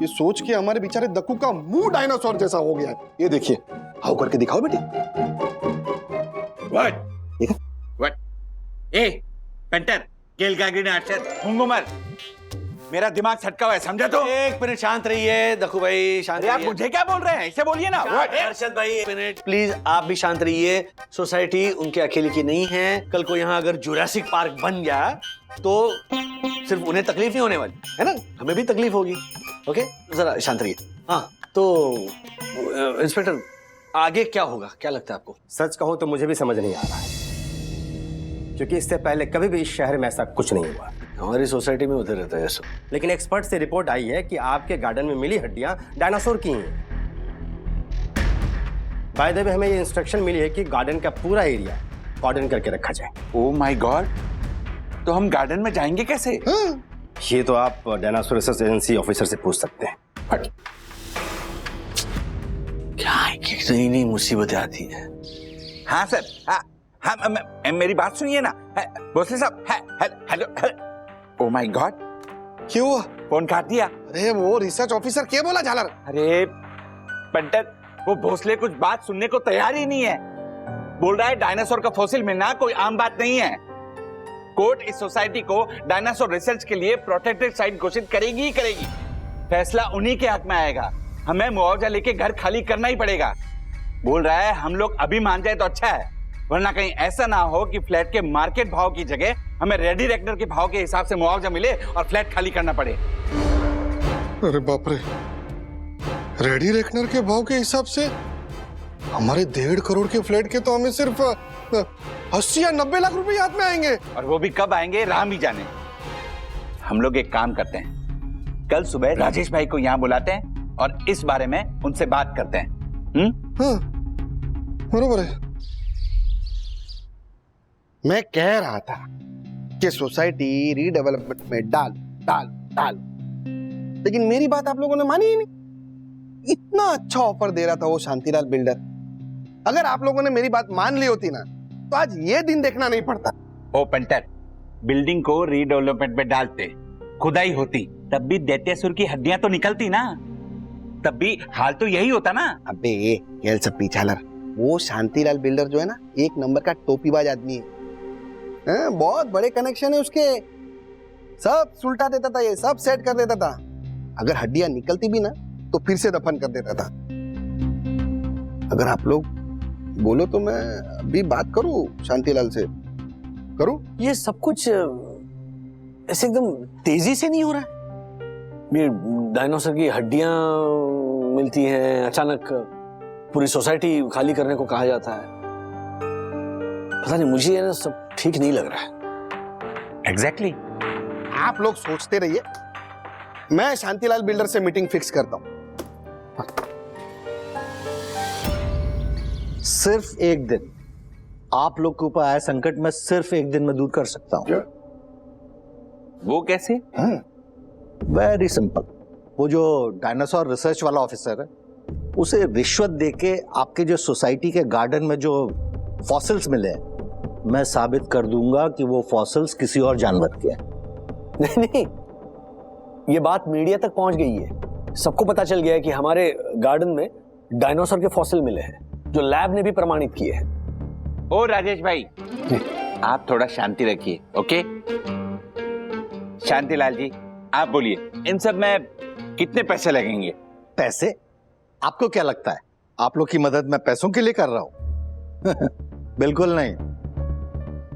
B: ये सोच के हमारे बेचारे दक्कू का मुंह डायनासोर जैसा हो गया है। ये देखिए, हाउ करके दिखाओ बेटी।
C: व्हाट? ए पेंटर, केल गागरी आर्चर, मुंगुमर, मेरा दिमाग छटका हुआ है, समझा? तो
A: एक मिनट शांत रहिए दक्कू भाई, शांत
C: अरे आप
A: रहिए।
C: मुझे क्या बोल रहे हैं? इसे बोलिए ना।
A: हर्षद भाई एक मिनट प्लीज, आप भी शांत रहिए। सोसाइटी उनके अकेले की नहीं है। कल को यहाँ अगर जुरासिक पार्क बन गया तो सिर्फ उन्हें तकलीफ नहीं होने वाली है ना, हमें भी तकलीफ होगी। ओके जरा शांत रहिए। हाँ तो इंस्पेक्टर आगे क्या होगा, क्या लगता है आपको?
N: सच कहूं तो मुझे भी समझ नहीं आ रहा है, क्योंकि इससे पहले कभी भी इस शहर में ऐसा कुछ नहीं हुआ।
A: हमारी सोसाइटी में होते रहता है ऐसा।
N: लेकिन एक्सपर्ट से रिपोर्ट आई है कि आपके गार्डन में मिली हड्डियां डायनासोर की हैं। बाय द वे हमें ये इंस्ट्रक्शन मिली है कि गार्डन का पूरा एरिया कॉर्डन करके रखा जाए।
C: ओह माय गॉड, तो हम गार्डन में जाएंगे कैसे?
N: ये तो आप डायनासोर रिसर्च एजेंसी ऑफिसर से पूछ सकते हैं।
A: क्या नई नई मुसीबतें आती हैं।
C: हाँ सर, हाँ हाँ, मेरी बात सुनिए ना भोसले साहब। हेलो, ओह माय गॉड,
B: क्यों हुआ?
C: फोन काट दिया।
B: अरे वो रिसर्च ऑफिसर क्या बोला झालर?
C: अरे पंटर, वो भोसले कुछ बात सुनने को तैयार ही नहीं है। बोल रहा है डायनासोर का फॉसिल मिलना कोई आम बात नहीं है। कोर्ट इस सोसाइटी को डायनासोर रिसर्च के लिए प्रोटेक्टेड साइट घोषित करेगी ही करेगी। फैसला उन्हीं के हक में आएगा। हमें मुआवजा लेके घर खाली करना ही पड़ेगा। बोल रहा है हम लोग अभी मान जाए तो अच्छा है, वरना कहीं ऐसा ना हो कि फ्लैट के मार्केट भाव की जगह हमें रेडी रेक्टर के भाव के हिसाब से मुआवजा मिले और फ्लैट खाली करना पड़े।
B: अरे बाप रे, रेडी रेकनर के भाव के हिसाब से हमारे 1.5 करोड़ के फ्लैट के तो हमें सिर्फ 80 या 90 लाख रुपए हाथ में आएंगे।
C: और वो भी कब आएंगे राम ही जाने। हम लोग एक काम करते हैं, कल सुबह राजेश भाई को यहाँ बुलाते हैं और इस बारे में उनसे बात करते हैं।
B: हाँ, बरोबर है। मैं कह रहा था कि सोसाइटी रीडेवलपमेंट में डाल, लेकिन मेरी बात आप लोगों ने मानी ही नहीं। इतना अच्छा ऑफर दे रहा था वो शांतिलाल बिल्डर। अगर आप लोगों ने मेरी बात मान ली होती ना, तो आज ये दिन देखना नहीं पड़ता।
C: ओ पंटर, बिल्डिंग को रीडेवलपमेंट में डालते, खुदाई होती, तब भी दैत्यासुर की हड्डियां तो निकलती ना, तब भी हाल तो यही होता ना।
B: अबे खेल सब पीछालर, वो शांतिलाल बिल्डर जो है ना, एक नंबर का टोपीबाज आदमी है। बहुत बड़े कनेक्शन है उसके, सब सुलटा देता था, ये सब सेट कर देता था। अगर हड्डियां निकलती भी ना तो फिर से दफन कर देता था। अगर आप लोग बोलो तो मैं अभी बात करूं शांतिलाल से, करूं?
A: ये सब कुछ ऐसे एकदम तेजी से नहीं हो रहा है। ये डायनासोर की हड्डियां मिलती हैं, अचानक पूरी सोसाइटी खाली करने को कहा जाता है। पता नहीं, मुझे ये ना सब ठीक नहीं लग रहा है।
C: एग्जैक्टली।
B: आप लोग सोचते रहिए, मैं शांतिलाल बिल्डर से मीटिंग फिक्स करता हूं।
O: सिर्फ एक दिन, आप लोग के ऊपर आया संकट मैं सिर्फ एक दिन में दूर कर सकता हूं।
C: वो कैसे?
O: Very simple. वो जो डायनासोर रिसर्च वाला ऑफिसर है, उसे रिश्वत देके आपके जो सोसाइटी के गार्डन में जो फॉसिल्स मिले हैं, मैं साबित कर दूंगा कि वो फॉसिल्स किसी और जानवर के हैं।
A: नहीं नहीं, ये बात मीडिया तक पहुंच गई है। सबको पता चल गया है कि हमारे गार्डन में डायनासोर के फॉसिल मिले हैं, जो लैब ने भी प्रमाणित किए हैं।
C: ओ राजेश भाई, आप थोड़ा शांति रखिए, ओके? शांतिलाल जी, आप बोलिए, इन सब में कितने पैसे लगेंगे?
O: पैसे? आपको क्या लगता है आप लोग की मदद मैं पैसों के लिए कर रहा हूं? बिल्कुल नहीं।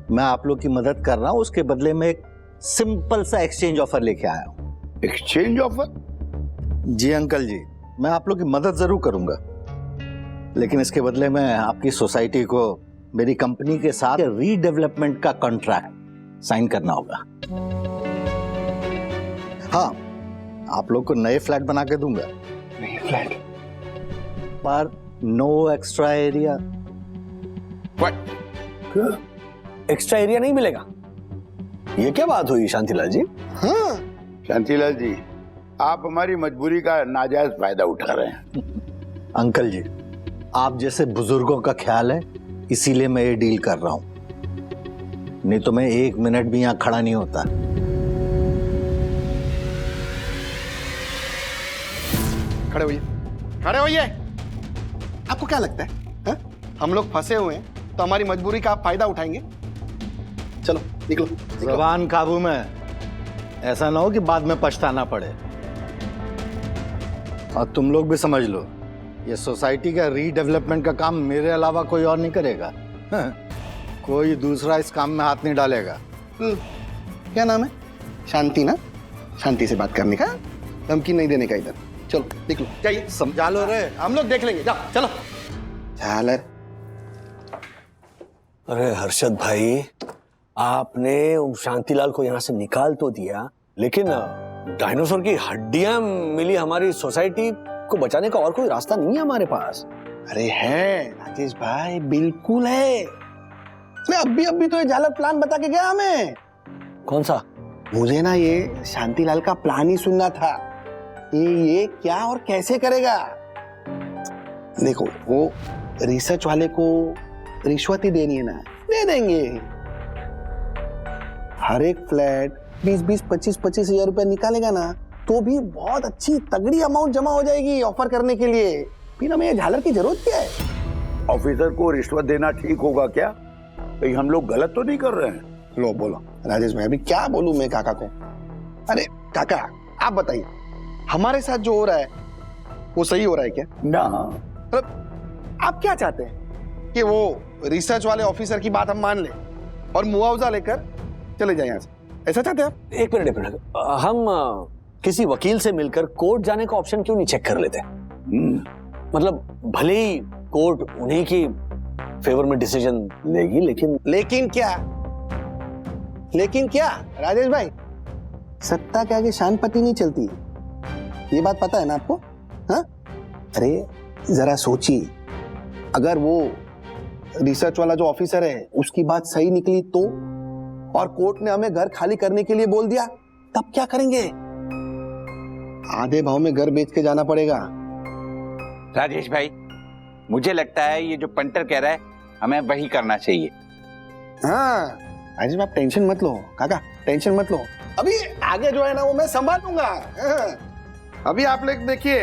O: मैं आप लोग की मदद कर रहा हूं, उसके बदले में एक सिंपल सा एक्सचेंज ऑफर लेके आया हूं।
L: Exchange offer?
O: जी अंकल जी, मैं आप लोग की मदद जरूर करूंगा, लेकिन इसके बदले में आपकी सोसाइटी को मेरी कंपनी के साथ रीडेवलपमेंट का कॉन्ट्रैक्ट साइन करना होगा। हाँ, आप लोग को नए फ्लैट बना के दूंगा।
L: नए फ्लैट?
O: पर no extra area.
A: Extra area नहीं मिलेगा? ये क्या बात हुई शांतिलाल जी?
L: हाँ शांतिलाल जी, आप हमारी मजबूरी का नाजायज फायदा उठा रहे हैं।
O: अंकल जी, आप जैसे बुजुर्गों का ख्याल है, इसीलिए मैं ये डील कर रहा हूं, नहीं तो मैं 1 मिनट भी यहां खड़ा नहीं होता।
B: खड़े होइए, खड़े होइए। आपको क्या लगता है हा? हम लोग फंसे हुए हैं तो हमारी मजबूरी का आप फायदा उठाएंगे? चलो निकलो।
O: जबान काबू में, ऐसा ना हो कि बाद में पछताना पड़े। और तुम लोग भी समझ लो, ये सोसाइटी का रीडेवलपमेंट का काम मेरे अलावा कोई और नहीं करेगा। कोई दूसरा इस काम में हाथ नहीं डालेगा।
B: क्या नाम है? शांति ना? शांति से बात करने का, धमकी नहीं देने का। इधर चलो निकलो, जाइए।
O: समझा लो रे,
B: हम लोग देख लेंगे, जाओ चलो। झालर।
A: अरे हर्षद भाई, आपने शांतिलाल को यहाँ से निकाल तो दिया, लेकिन डायनासोर की हड्डियां मिली हमारी सोसाइटी को बचाने का और कोई रास्ता नहीं है हमारे पास।
B: अरे है राजेश भाई, बिल्कुल है। अभी तो ये झालर प्लान बता के गया हमें।
A: कौन सा?
B: मुझे ना ये शांतिलाल का प्लान ही सुनना था। ये क्या और कैसे करेगा? देखो, वो रिसर्च वाले को रिश्वत ही देनी है ना, दे देंगे। हर एक फ्लैट 20-20, 25-25 हजार रुपए निकालेगा ना, तो भी बहुत अच्छी तगड़ी अमाउंट जमा हो जाएगी ऑफर करने के लिए। फिर हमें ये झालर की जरूरत क्या है?
L: ऑफिसर को रिश्वत देना ठीक होगा क्या? कहीं हम लोग गलत तो नहीं कर रहे हैं?
B: लो बोलो राजेश भाई, अभी क्या बोलूं मैं काका को? अरे काका, आप बताइए, हमारे साथ जो हो रहा है वो सही हो रहा है क्या?
L: ना।
B: आप क्या चाहते हैं कि वो रिसर्च वाले ऑफिसर की बात हम मान लें और मुआवजा लेकर चले जाएं यहाँ से? ऐसा चाहते हैं आप?
A: एक मिनट, हम किसी वकील से मिलकर कोर्ट जाने का ऑप्शन क्यों नहीं चेक कर लेते? मतलब भले ही कोर्ट उन्हीं की फेवर में डिसीजन लेगी,
B: लेकिन क्या राजेश भाई, सत्ता के आगे शान पति नहीं चलती, ये बात पता है ना आपको? हाँ? अरे जरा सोचिए, अगर वो रिसर्च वाला जो ऑफिसर है उसकी बात सही निकली तो, और कोर्ट ने हमें घर खाली करने के लिए बोल दिया, तब क्या करेंगे? आधे भाव में घर बेच के जाना पड़ेगा।
C: राजेश भाई, मुझे लगता है ये जो पंटर कह रहा है हमें वही करना चाहिए।
B: हाँ राजेश भाई, आप टेंशन मत लो काका, टेंशन मत लो। अभी आगे जो है ना वो मैं संभालूंगा। अभी आप लोग देखिए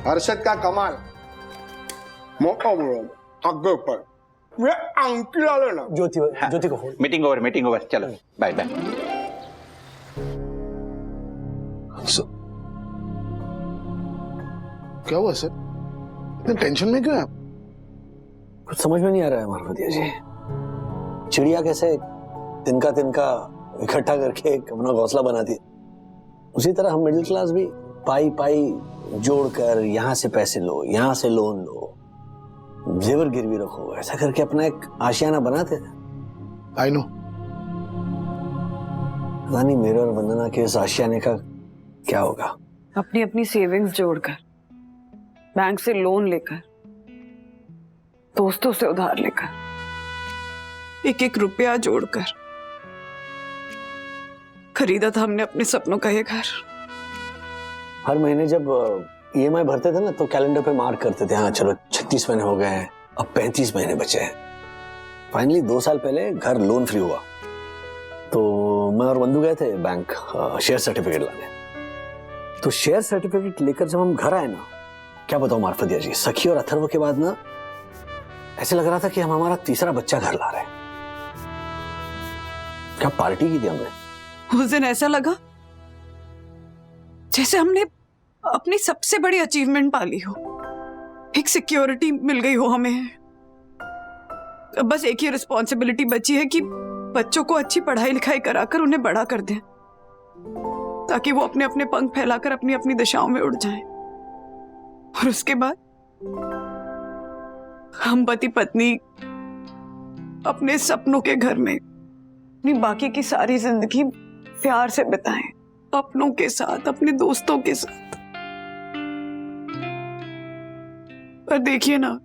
B: हर्षद का कमाल। मौका आगे ऊपर वे अंकी डाले ना।
A: ज्योति को फोन।
C: मीटिंग ओवर, चलो बाय बाय।
L: क्या हुआ सर? इतने टेंशन में क्यों है आप?
A: कुछ समझ में नहीं आ रहा है मारवतिया जी। चिड़िया कैसे तिनका इकट्ठा करके अपना घोंसला बनाती है, उसी तरह हम मिडिल क्लास भी पाई जोड़कर यहाँ से पैसे लो, यहाँ से लोन लो, जेवर गिरवी रखो, ऐसा करके अपना एक आशियाना बनाते थे।
L: I know.
A: पता नहीं मेरे और वंदना के इस आशियाने का क्या होगा।
G: अपनी अपनी सेविंग्स जोड़कर, बैंक से लोन लेकर, दोस्तों से उधार लेकर, एक एक रुपया जोड़कर खरीदा था हमने अपने सपनों का ये घर।
A: हर महीने जब EMI भरते थे ना तो कैलेंडर पे मार्क करते थे, हाँ चलो 36 महीने हो गए हैं, अब 35 महीने बचे हैं। फाइनली 2 साल पहले घर लोन फ्री हुआ तो मैं और बंधु गए थे बैंक शेयर सर्टिफिकेट लाने। तो शेयर सर्टिफिकेट लेकर जब हम घर आए ना, क्या बताऊं मार्फतिया जी, सखी और अथर्व के बाद ना ऐसे लग रहा था कि हम हमारा तीसरा बच्चा घर ला रहे हैं। क्या पार्टी की थी हमने।
G: उस दिन ऐसा लगा जैसे हमने अपनी सबसे बड़ी अचीवमेंट पाली हो, एक सिक्योरिटी मिल गई हो हमें। अब बस एक ही रिस्पॉन्सिबिलिटी बची है कि बच्चों को अच्छी पढ़ाई लिखाई कराकर उन्हें बड़ा कर दें, ताकि वो अपने अपने पंख फैलाकर अपनी अपनी दिशाओं में उड़ जाएं। और उसके बाद हम पति पत्नी अपने सपनों के घर में अपनी बाकी की सारी जिंदगी प्यार से बिताएं, अपनों के साथ, अपने दोस्तों के साथ। पर देखिए ना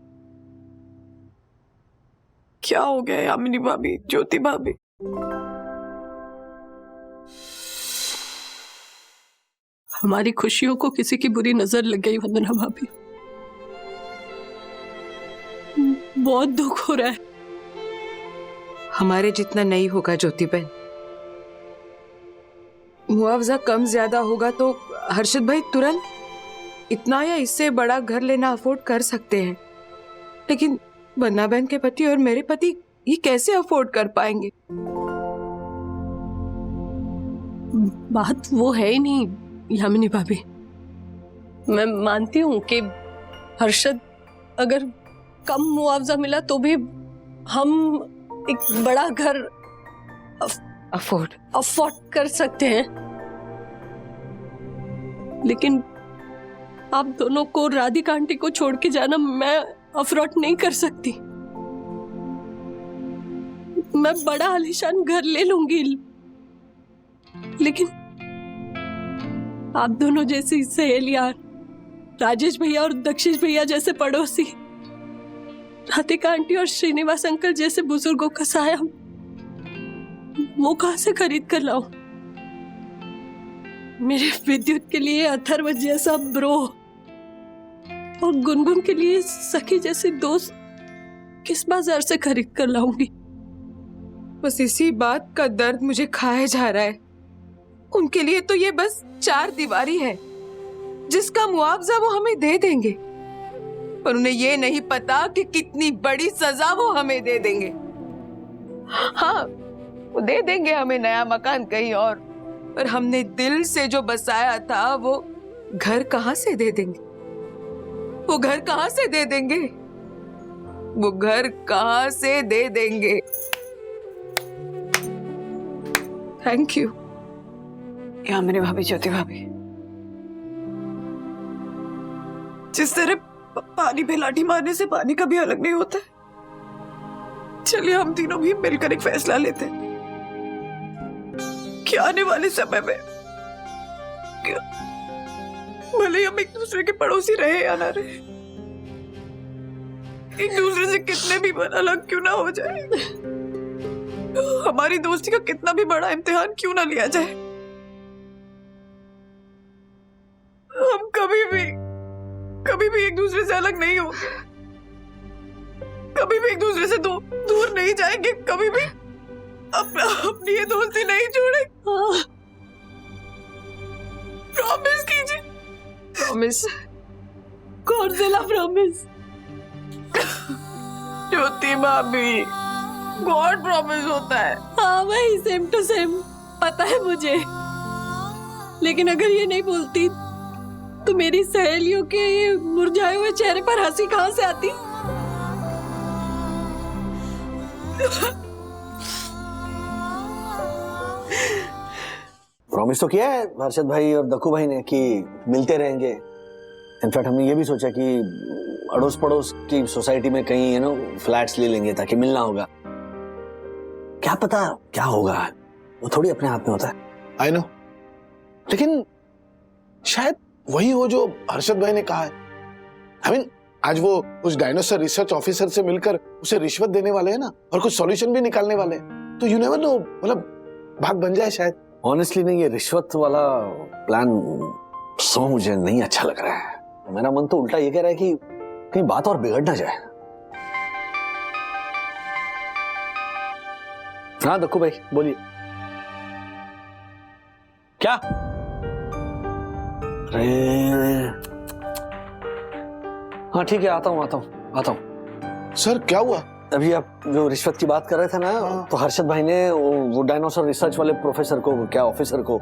G: क्या हो गया यामिनी भाभी, ज्योति भाभी।
E: हमारी खुशियों को किसी की बुरी नजर लग गई वंदना भाभी। बहुत दुख हो रहा है।
D: हमारे जितना नहीं होगा ज्योति बहन। मुआवजा कम ज्यादा होगा तो हर्षद भाई तुरंत इतना या इससे बड़ा घर लेना अफोर्ड कर सकते हैं, लेकिन वंदना बहन के पति और मेरे पति ये कैसे अफोर्ड कर पाएंगे।
E: बात वो है ही नहीं यामिनी भाभी। मैं मानती हूँ कि हर्षद अगर कम मुआवजा मिला तो भी हम एक बड़ा घर अफोर्ड कर सकते हैं, लेकिन आप दोनों को, राधिका आंटी को छोड़ के जाना मैं अफोर्ड नहीं कर सकती। मैं बड़ा आलीशान घर ले लूंगी, लेकिन आप दोनों जैसी सहेलियां, राजेश भैया और दक्षिश भैया जैसे पड़ोसी, राधिका आंटी और श्रीनिवास अंकल जैसे बुजुर्गों का साया वो कहां से खरीद कर लाऊं? मेरे विद्युत के लिए अथर्व जैसा ब्रो और गुनगुन के लिए सखी जैसे दोस्त किस बाजार से खरीद कर लाऊंगी?
D: बस इसी बात का दर्द मुझे खाए जा रहा है। उनके लिए तो ये बस 4 दीवारी है जिसका मुआवजा वो हमें दे देंगे, पर उन्हें ये नहीं पता कि कितनी बड़ी सजा वो हमें दे देंगे। हाँ, वो दे देंगे हमें नया मकान कहीं और, पर हमने दिल से जो बसाया था वो घर कहां से दे देंगे? वो घर कहां से दे देंगे? वो घर कहां से दे देंगे? थैंक यू
G: यामिनी भाभी, ज्योति भाभी। जिस तरह पानी पे लाठी मारने से पानी कभी अलग नहीं होता है, चलिए हम तीनों भी मिलकर एक फैसला लेते हैं कि आने वाले समय में भले हम एक दूसरे के पड़ोसी रहे या ना रहे, एक दूसरे से कितने भी अलग क्यों ना हो जाए, हमारी दोस्ती का कितना भी बड़ा इम्तिहान क्यों ना लिया जाए, हम कभी भी एक दूसरे से अलग नहीं होंगे, कभी भी एक दूसरे से दूर नहीं जाएंगे, कभी भी अपनी ये दोस्ती नहीं छोड़ेंगे। प्रॉमिस कीजिए।
D: प्रॉमिस?
E: कौन सा प्रॉमिस?
D: ज्योति भाभी, गॉड प्रॉमिस होता है।
E: हाँ वही, सेम टू सेम, पता है मुझे। लेकिन अगर ये नहीं बोलती तो मेरी सहेलियों के ये मुरझाए हुए चेहरे पर हंसी कहां से आती?
A: प्रॉमिस तो किया है हर्षद भाई और दक्कू भाई ने कि मिलते रहेंगे। इनफैक्ट हमने ये भी सोचा कि अड़ोस पड़ोस की सोसाइटी में कहीं फ्लैट्स ले लेंगे ताकि मिलना होगा। क्या पता क्या होगा, वो थोड़ी अपने हाथ में होता है।
L: आई नो, लेकिन शायद वही हो जो हर्षद भाई ने कहा है। आई मीन, आज वो उस डायनासोर रिसर्च ऑफिसर से मिलकर उसे रिश्वत देने वाले हैं ना, और कुछ सॉल्यूशन भी निकालने वाले हैं। तो यू नेवर नो, मतलब भाग बन जाए शायद।
A: ऑनेस्टली नहीं, ये रिश्वत वाला प्लान मुझे नहीं अच्छा लग रहा है। मेरा मन तो उल्टा ये कह रहा है कि कहीं बात और बिगड़ ना जाए। हाँ दक्कू भाई बोलिए। क्या? अरे हाँ ठीक है, आता हूँ।
L: सर क्या हुआ?
A: अभी आप जो रिश्वत की बात कर रहे थे ना, तो हर्षद भाई ने वो डायनासोर रिसर्च वाले प्रोफेसर को, क्या ऑफिसर को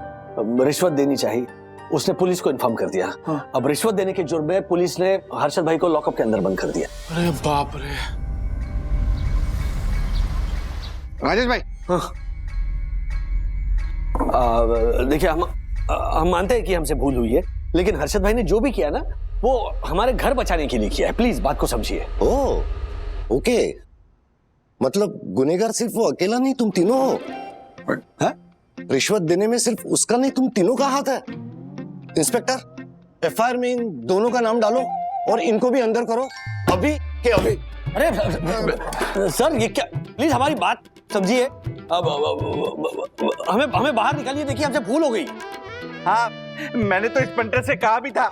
A: रिश्वत देनी चाहिए, उसने पुलिस को इन्फॉर्म कर दिया। अब रिश्वत देने के जुर्म में पुलिस ने हर्षद भाई को लॉकअप के अंदर बंद कर दिया।
L: अरे बाप रे।
B: राजेश भाई,
A: देखिए हम मानते हैं कि हमसे भूल हुई है, लेकिन हर्षद भाई ने जो भी किया ना, वो हमारे घर बचाने के लिए किया है। प्लीज बात को समझिए।
K: ओह ओके, मतलब गुनहगार सिर्फ वो अकेला नहीं, तुम तीनों हो। हाँ? रिश्वत देने में सिर्फ उसका नहीं, तुम तीनों का हाथ है। इंस्पेक्टर, एफआईआर में इन दोनों का नाम डालो और इनको भी अंदर करो, अभी के अभी।
A: अरे सर ये क्या, प्लीज हमारी बात समझिए। हमें बाहर निकालिए, देखिए हमसे भूल हो गई।
C: हाँ, मैंने तो इस पंटर से कहा भी था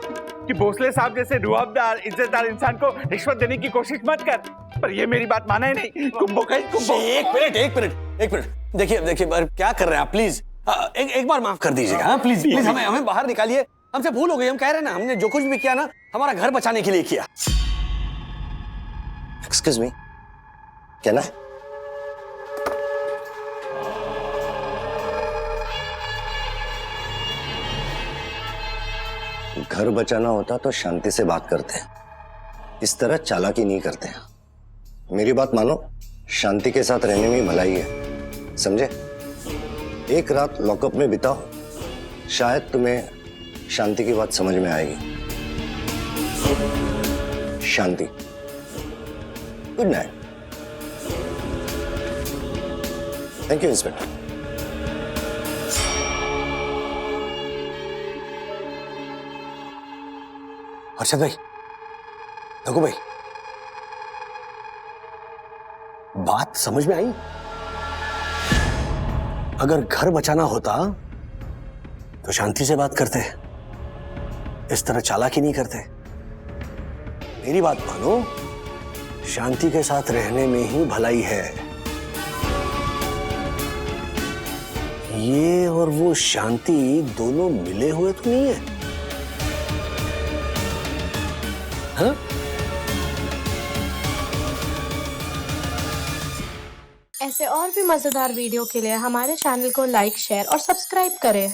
C: कि भोसले साहब जैसे रुआबदार इज्जतदार इंसान को रिश्वत देने की कोशिश मत कर, पर ये मेरी बात माना ही नहीं। कुंभो का कुंभो।
A: एक मिनट देखिए क्या कर रहे हैं आप, प्लीज एक बार माफ कर दीजिएगा। हाँ प्लीज हमें बाहर निकालिए, हमसे भूल हो गई। हम कह रहे हैं ना, हमने जो कुछ भी किया ना, हमारा घर बचाने के लिए किया।
K: एक्सक्यूज मी, क्या ना? घर बचाना होता तो शांति से बात करते हैं, इस तरह चालाकी नहीं करते हैं। मेरी बात मानो, शांति के साथ रहने में भलाई है, समझे? एक रात लॉकअप में बिताओ, शायद तुम्हें शांति की बात समझ में आएगी। Shanti, good night. Thank you inspector.
A: Harshad भाई, देखो भाई, बात समझ में आई? अगर घर बचाना होता तो शांति से बात करते, इस तरह चालाकी नहीं करते। मेरी बात मानो, शांति के साथ रहने में ही भलाई है। ये और वो शांति दोनों मिले हुए तो नहीं है। हाँ?
J: ऐसे और भी मजेदार वीडियो के लिए हमारे चैनल को लाइक, शेयर और सब्सक्राइब करें।